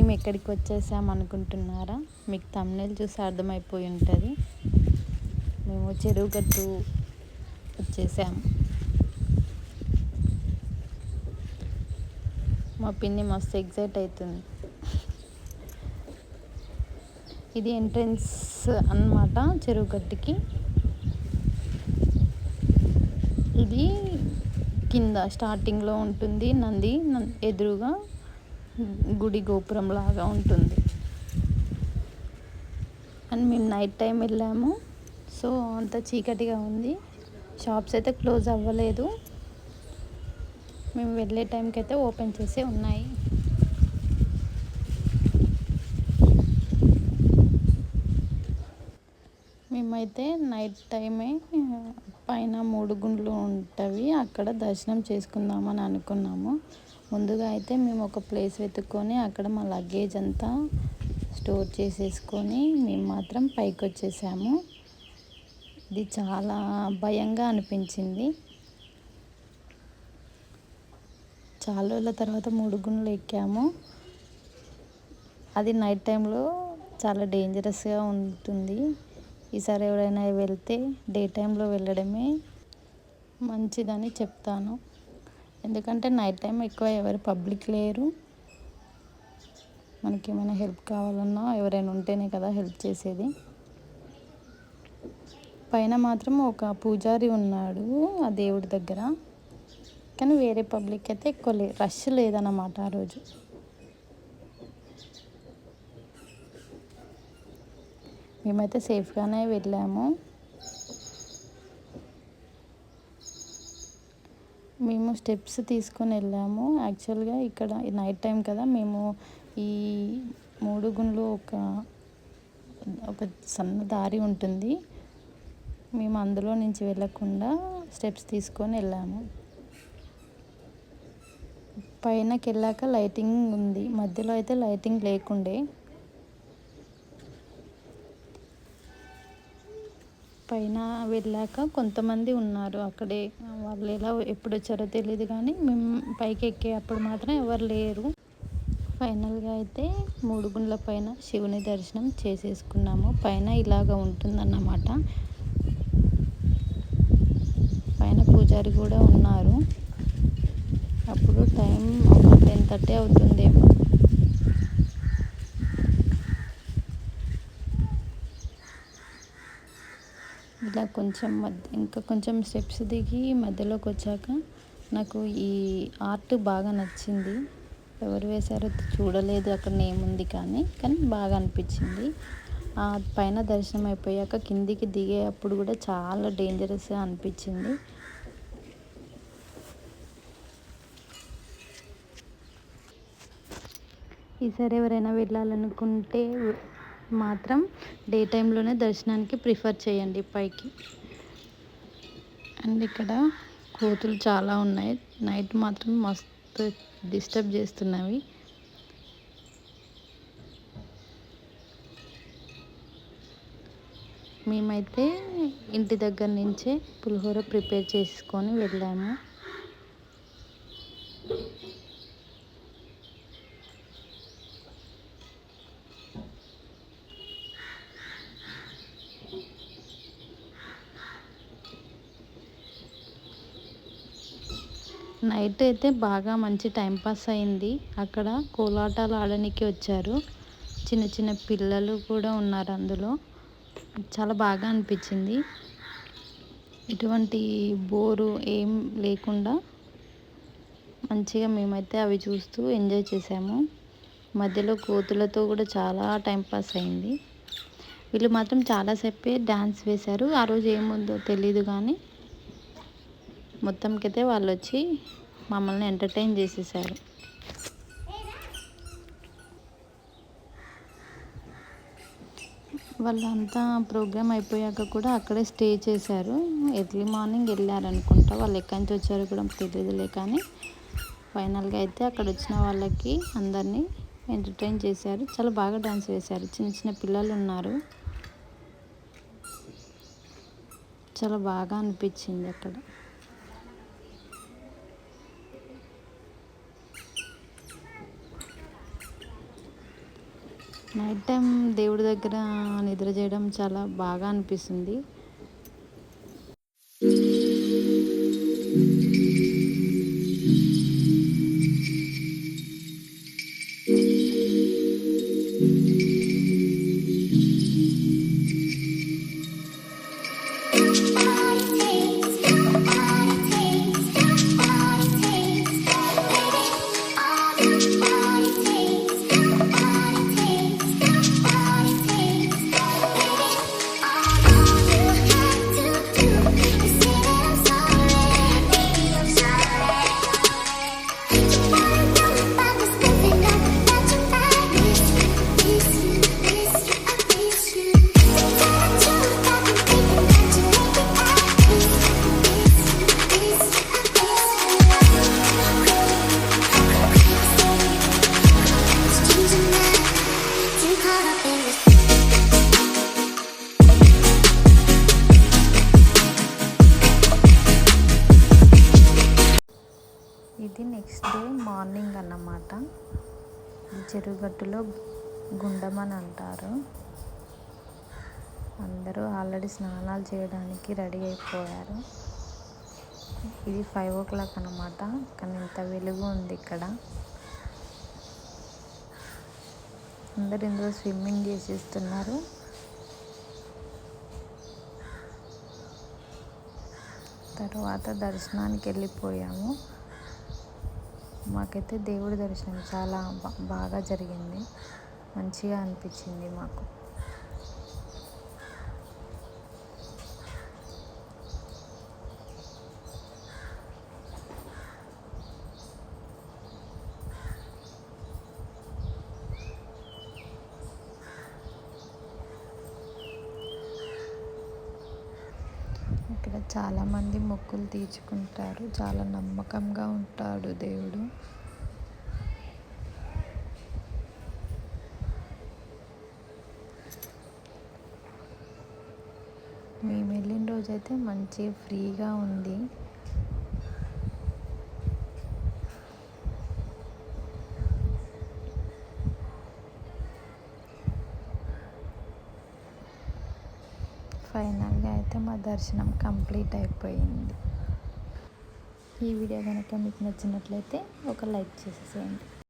మేము ఎక్కడికి వచ్చేసాం అనుకుంటున్నారా? మీకు థంబ్నెయిల్ చూసి అర్థమైపోయి ఉంటుంది. మేము చెరువు గట్టు వచ్చేసాము. మా పిన్ని మస్తు ఎగ్జైట్ అవుతుంది. ఇది ఎంట్రన్స్ అన్నమాట చెరువు గట్టుకి. ఇది కింద స్టార్టింగ్లో ఉంటుంది. నంది ఎదురుగా గుడి గోపురం లాగా ఉంటుంది. అండ్ మేము నైట్ టైం వెళ్ళాము, సో అంత చీకటిగా ఉంది. షాప్స్ అయితే క్లోజ్ అవ్వలేదు. మేము వెళ్ళే టైంకి అయితే ఓపెన్ చేసే ఉన్నాయి. మేమైతే నైట్ టైమే పైన 3 గుండ్లు ఉంటవి, అక్కడ దర్శనం చేసుకుందామని అనుకున్నాము. ముందుగా అయితే మేము ఒక ప్లేస్ వెతుక్కొని అక్కడ మా లగేజ్ అంతా స్టోర్ చేసేసుకొని మేము మాత్రం పైకి వచ్చేసాము. ఇది చాలా భయంగా అనిపించింది. చాలా రోజుల తర్వాత 3 గుండ్లు ఎక్కాము. అది నైట్ టైంలో చాలా డేంజరస్గా ఉంటుంది. ఈసారి ఎవరైనా వెళ్తే డే టైంలో వెళ్ళడమే మంచిదని చెప్తాను. ఎందుకంటే నైట్ టైం ఎక్కువ ఎవరు పబ్లిక్ లేరు. మనకి ఏమైనా హెల్ప్ కావాలన్నా ఎవరైనా ఉంటేనే కదా హెల్ప్ చేసేది. పైన మాత్రం ఒక పూజారి ఉన్నాడు ఆ దేవుడి దగ్గర, కానీ వేరే పబ్లిక్ అయితే ఎక్కువ రష్ లేదన్నమాట ఆ రోజు. మేమైతే సేఫ్గానే వెళ్ళాము. మేము స్టెప్స్ తీసుకొని వెళ్ళాము. యాక్చువల్గా ఇక్కడ నైట్ టైం కదా, మేము ఈ 3 గుండ్లు ఒక సన్న దారి ఉంటుంది. మేము అందులో నుంచి వెళ్ళకుండా స్టెప్స్ తీసుకొని వెళ్ళాము. పైనకి వెళ్ళాక లైటింగ్ ఉంది, మధ్యలో అయితే లైటింగ్ లేకుండే. పైన వెళ్ళాక కొంతమంది ఉన్నారు అక్కడే, వాళ్ళు ఎప్పుడు వచ్చారో తెలియదు, కానీ మేము పైకి ఎక్కేటప్పుడు మాత్రం ఎవరు లేరు. ఫైనల్గా అయితే 3 గుండ్ల పైన శివుని దర్శనం చేసేసుకున్నాము. పైన ఇలాగ ఉంటుందన్నమాట. పైన పూజారి కూడా ఉన్నారు. అప్పుడు టైం ఒక 10:30 అవుతుందేమో. ఇలా ఇంకా కొంచెం స్టెప్స్ దిగి మధ్యలోకి వచ్చాక నాకు ఈ ఆర్ట్ బాగా నచ్చింది. ఎవరు వేశారో చూడలేదు, అక్కడ నేమ్ ఉంది కానీ బాగా అనిపించింది. ఆ పైన దర్శనం అయిపోయాక కిందికి దిగేటప్పుడు కూడా చాలా డేంజరస్గా అనిపించింది. ఈసారి ఎవరైనా వెళ్ళాలనుకుంటే మాత్రం డే టైంలోనే దర్శనానికి ప్రిఫర్ చేయండి పైకి. అండ్ ఇక్కడ కోతులు చాలా ఉన్నాయి. నైట్ మాత్రం మస్తు డిస్టర్బ్ చేస్తున్నవి. మేమైతే ఇంటి దగ్గర నుంచే పులిహోర ప్రిపేర్ చేసుకొని వెళ్ళాము. నైట్ అయితే బాగా మంచి టైంపాస్ అయింది. అక్కడ కోలాటాలు ఆడడానికి వచ్చారు, చిన్న చిన్న పిల్లలు కూడా ఉన్నారు అందులో. చాలా బాగా అనిపించింది. ఎటువంటి బోరు ఏం లేకుండా మంచిగా మేమైతే అవి చూస్తూ ఎంజాయ్ చేసాము. మధ్యలో కోతులతో కూడా చాలా టైంపాస్ అయింది. వీళ్ళు మాత్రం చాలాసేపే డ్యాన్స్ వేశారు. ఆ రోజు ఏముందో తెలీదు, కానీ మొత్తంకైతే వాళ్ళు వచ్చి మమ్మల్ని ఎంటర్టైన్ చేసేసారు. వాళ్ళంతా ప్రోగ్రామ్ అయిపోయాక కూడా అక్కడే స్టే చేశారు. ఎర్లీ మార్నింగ్ వెళ్ళారనుకుంటా, వాళ్ళు ఎక్కడి నుంచి వచ్చారో కూడా తెలియదులే, కానీ ఫైనల్గా అయితే అక్కడ వచ్చిన వాళ్ళకి అందరినీ ఎంటర్టైన్ చేశారు. చాలా బాగా డాన్స్ వేశారు. చిన్న చిన్న పిల్లలు ఉన్నారు. చాలా బాగా అనిపించింది అక్కడ. నైట్ టైం దేవుడి దగ్గర నిద్ర చేయడం చాలా బాగా అనిపిస్తుంది. ఇది నెక్స్ట్ డే మార్నింగ్ అన్నమాట. ఈ చెరువుగట్టులో గుండమని అంటారు. అందరూ ఆల్రెడీ స్నానాలు చేయడానికి రెడీ అయిపోయారు. ఇది 5 o'clock అన్నమాట. కానీ ఇంత వెలుగు ఉంది ఇక్కడ. అందరు ఇందులో స్విమ్మింగ్ చేసేస్తున్నారు. తర్వాత దర్శనానికి వెళ్ళిపోయాము. మాకైతే దేవుడి దర్శనం చాలా బాగా జరిగింది. మంచిగా అనిపించింది మాకు. ఇక్కడ చాలామంది మొక్కులు తీర్చుకుంటారు. చాలా నమ్మకంగా ఉంటాడు దేవుడు. మేము వెళ్ళిన రోజైతే మంచి ఫ్రీగా ఉంది. ఫైనల్గా అయితే మా దర్శనం కంప్లీట్ అయిపోయింది. ఈ వీడియో కనుక మీకు నచ్చినట్లయితే ఒక లైక్ చేసేసేయండి.